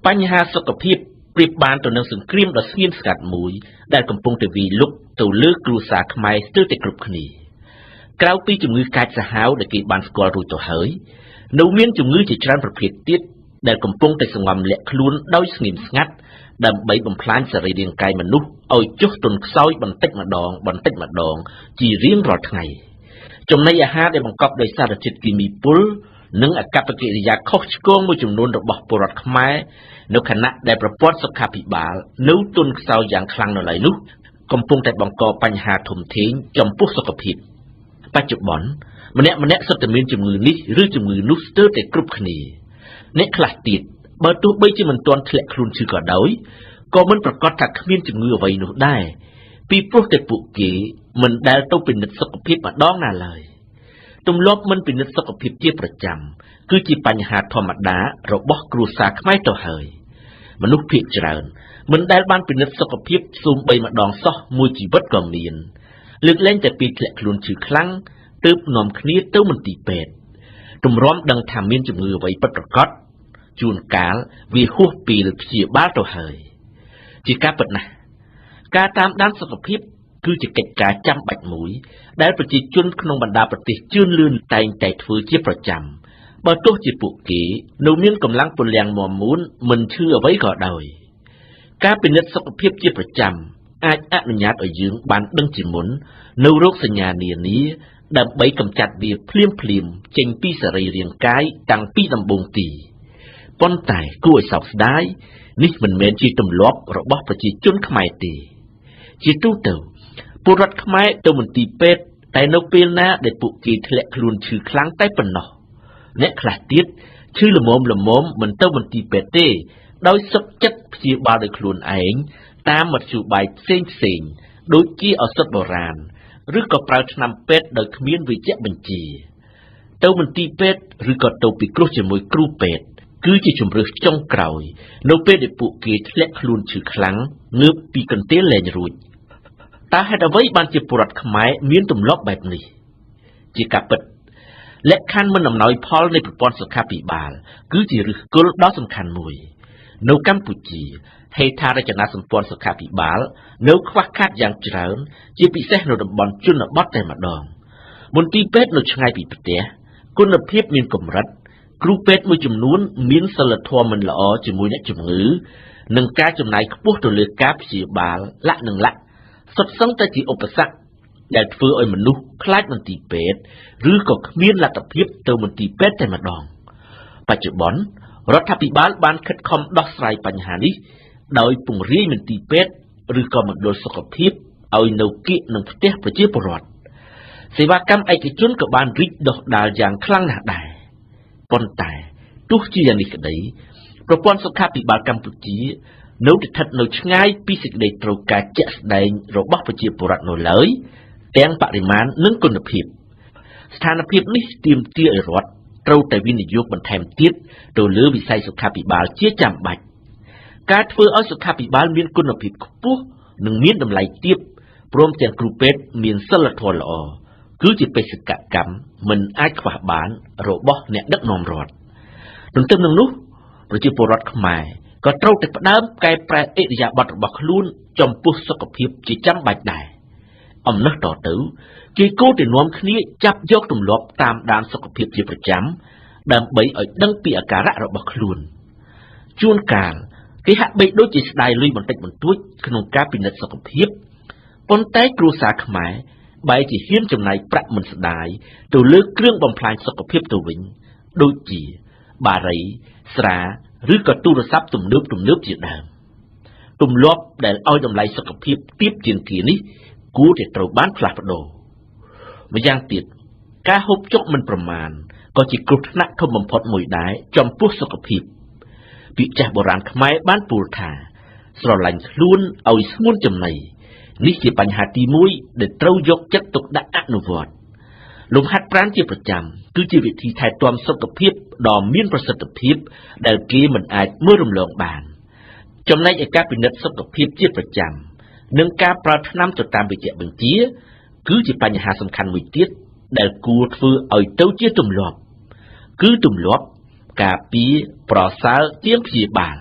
បញ្ហាសុខភាពប្រៀបបានទៅនឹងសង្គ្រាមដ៏ស្ងៀមស្ងាត់មួយដែលកំពុងតែវាយលុកទៅលើគ្រួសារខ្មែរស្ទើរតែគ្រប់គ្នាក្រៅពីជំងឺកាចសាហាវដែលគេបានស្គាល់រួចទៅហើយនៅមានជំងឺជាច្រើនប្រភេទទៀតដែលកំពុងតែសង្ងំលាក់ខ្លួនដោយស្ងៀមស្ងាត់ដើម្បីបំផ្លាញសរីរាង្គកាយមនុស្សឲ្យចុះទន់ខ្សោយបន្តិចម្ដងជារៀងរាល់ថ្ងៃចំណីអាហារដែលបង្កប់ដោយសារធាតុគីមីពុលនិងអាកប្បកិរិយាខុសឆ្គងមួយចំនួនរបស់ពលរដ្ឋខ្មែរនៅខណៈដែលប្រព័ន្ធសុខាភិបាលនៅទន់ខ្សោយយ៉ាងខ្លាំងនៅឡើយនោះកំពុងតែបង្កបញ្ហាធំធេងចំពោះសុខភាពបច្ចុប្បន្នម្នាក់សុទ្ធតែមានជំងឺនេះឬជំងឺនោះស្ទើរតែគ្រប់គ្នាអ្នកខ្លះទៀតបើទោះបីជាមិនទាន់ធ្លាក់ខ្លួនឈឺក៏ដោយក៏មិនប្រកាសថាគ្មានជំងឺអ្វីនោះដែរពីព្រោះតែពួកគេមិនដែលទៅពិនិត្យសុខភាពម្ដងណាឡើយទម្លាប់មិនពិនិត្យសុខភាពជាប្រចាំគឺជាបញ្ហាធម្មតារបស់គ្រួសារខ្មែរទៅហើយមនុស្សភាគច្រើនមិនដែលបានពិនិត្យសុខភាពសូម្បីម្ដងសោះមួយជីវិតក៏មានលើកលែងតែពេលធ្លាក់ខ្លួនឈឺខ្លាំងទើបនាំគ្នាទៅមន្ទីរពេទ្យទម្រាំដឹងថាមានជំងឺអ្វីពិតប្រាកដជួនកាលវាហួសពេលព្យាបាលទៅហើយជាការពិតណាស់ការតាមដានសុខភាពគឺជាកិច្ចការចាំបាច់មួយដែលប្រជាជនក្នុងបណ្ដាប្រទេសជឿនលឿនតែងតែធ្វើជាប្រចាំបើទោះជាពួកគេនៅមានកម្លាំងពលំមាំមួនមិនឈឺអ្វីក៏ដោយការពិនិត្យសុខភាពជាប្រចាំអាចអនុញ្ញាតឲ្យយើងបានដឹងជាមុននៅរោគសញ្ញានានាដើម្បីកម្ចាត់វាភ្លាមចេញពីសរីរាង្គកាយតាំងពីដំបូងទីប៉ុន្តែគួរឲ្យសោកស្ដាយនេះមិនមែនជាទម្លាប់របស់ប្រជាជនខ្មែរទេជាទូទៅពលរដ្ឋខ្មែរទៅមន្ទីរពេទ្យតែនៅពេលណាដែលពួកគេធ្លាក់ខ្លួនឈឺខ្លាំងតែប៉ុណ្ណោះអ្នកខ្លះទៀតឈឺល្មមមិនទៅមន្ទីរពេទ្យទេដោយសុខចិត្តព្យាបាលដោយខ្លួនឯងតាមមធ្យោបាយផ្សេងដូចជាឱសថបុរាណឬក៏ប្រើថ្នាំពេទ្យដោយគ្មានវេជ្ជបញ្ជាទៅមន្ទីរពេទ្យឬក៏ទៅពិគ្រោះជាមួយគ្រូពេទ្យគឺជាជម្រើសចុងក្រោយនៅពេលដែលពួកគេធ្លាក់ខ្លួនឈឺខ្លាំងងើបពីកន្ទេលលែងរួចតើហេតុអ្វីបានជាពលរដ្ឋខ្មែរមានទម្លាប់បែបនេះជាការពិតលក្ខខណ្ឌមិនអំណោយផលនៃប្រព័ន្ធសុខាភិបាលគឺជាឫសគល់ដ៏សំខាន់មួយនៅកម្ពុជាហេដ្ឋារចនាសម្ព័ន្ធសុខាភិបាលនៅខ្វះខាតយ៉ាងច្រើនជាពិសេសនៅតំបន់ជនបទតែម្ដងមន្ទីរពេទ្យនៅឆ្ងាយពីផ្ទះគុណភាពមានកម្រិតគ្រូពេទ្យមួយចំនួនមានសីលធម៌មិនល្អជាមួយអ្នកជំងឺនិងការចំណាយខ្ពស់ទៅលើការព្យាបាលលក្ខសុទ្ធសឹងតែជាឧបសគ្គដែលធ្វើឲ្យមនុស្សខ្លាចមន្ទីរពេទ្យឬក៏គ្មានលទ្ធភាពទៅមន្ទីរពេទ្យតែម្ដងបច្ចុប្បន្នរដ្ឋាភិបាលបានខិតខំដោះស្រាយបញ្ហានេះដោយពង្រាយមន្ទីរពេទ្យឬក៏មណ្ឌលសុខភាពឲ្យនៅគៀកនឹងផ្ទះប្រជាពលរដ្ឋសេវាកម្មឯកជនក៏បានរីកដុះដាលយ៉ាងខ្លាំងណាស់ដែរប៉ុន្តែទោះជាយ៉ាងនេះក្តីប្រព័ន្ធសុខាភិបាលកម្ពុជានៅស្ថិតនៅឆ្ងាយពីសេចក្តីត្រូវការជាក់ស្ដែងរបស់ប្រជាពលរដ្ឋនៅឡើយទាំងបរិមាណនិងគុណភាពស្ថានភាពនេះទាមទារឲ្យរដ្ឋត្រូវតែវិនិយោគបន្ថែមទៀតទៅលើវិស័យសុខាភិបាលជាចាំបាច់ការធ្វើឲ្យសុខាភិបាលមានគុណភាពខ្ពស់និងមានតម្លៃទាបព្រមទាំងគ្រូពេទ្យមានសីលធម៌ល្អគឺជាបេសកកម្មមិនអាចខ្វះបានរបស់អ្នកដឹកនាំរដ្ឋទន្ទឹមនឹងនោះប្រជាពលរដ្ឋខ្មែរក៏ត្រូវតែផ្ដើមកែប្រែឥរិយាបថរបស់ខ្លួនចំពោះសុខភាពជាចាំបាច់ដែរអំណះតទៅគេគួរតែនាំគ្នាចាប់យកទម្លាប់តាមដានសុខភាពជាប្រចាំដើម្បីឲ្យដឹងពីអាការៈរបស់ខ្លួនជួនកាលគេហាក់បីដូចជាស្ដាយលុយបន្តិចបន្តួចក្នុងការពិនិត្យសុខភាពប៉ុន្តែគ្រួសារខ្មែរបែរជាហ៊ានចំណាយប្រាក់មិនស្ដាយទៅលើគ្រឿងបំផ្លាញសុខភាពទៅវិញដូចជាបារីស្រាឬក៏ទូរស័ព្ទទំនើបជាដើមទម្លាប់ដែលឲ្យតម្លៃសុខភាពទាបជាងគេនេះគួរតែត្រូវបានផ្លាស់ប្ដូរម្យ៉ាងទៀតការហូបចុកមិនប្រមាណក៏ជាគ្រោះថ្នាក់ធំបំផុតមួយដែរចំពោះសុខភាពពាក្យចាស់បុរាណខ្មែរបានពោលថាស្រឡាញ់ខ្លួនឲ្យស្ងួនចំណីនេះជាបញ្ហាទី1ដែលត្រូវយកចិត្តទុកដាក់អនុវត្តលំហាត់ប្រាណជាប្រចាំគឺជាវិធីថែទាំសុខភាពដ៏មានប្រសិទ្ធភាពដែលគេមិនអាចមើលរំលងបានចំណែកឯការពិនិត្យសុខភាពជាប្រចាំនិងការប្រើថ្នាំទៅតាមវេជ្ជបញ្ជាគឺជាបញ្ហាសំខាន់មួយទៀតដែលគួរធ្វើឲ្យទៅជាទម្លាប់គឺទម្លាប់ការពារប្រសើរជាងព្យាបាល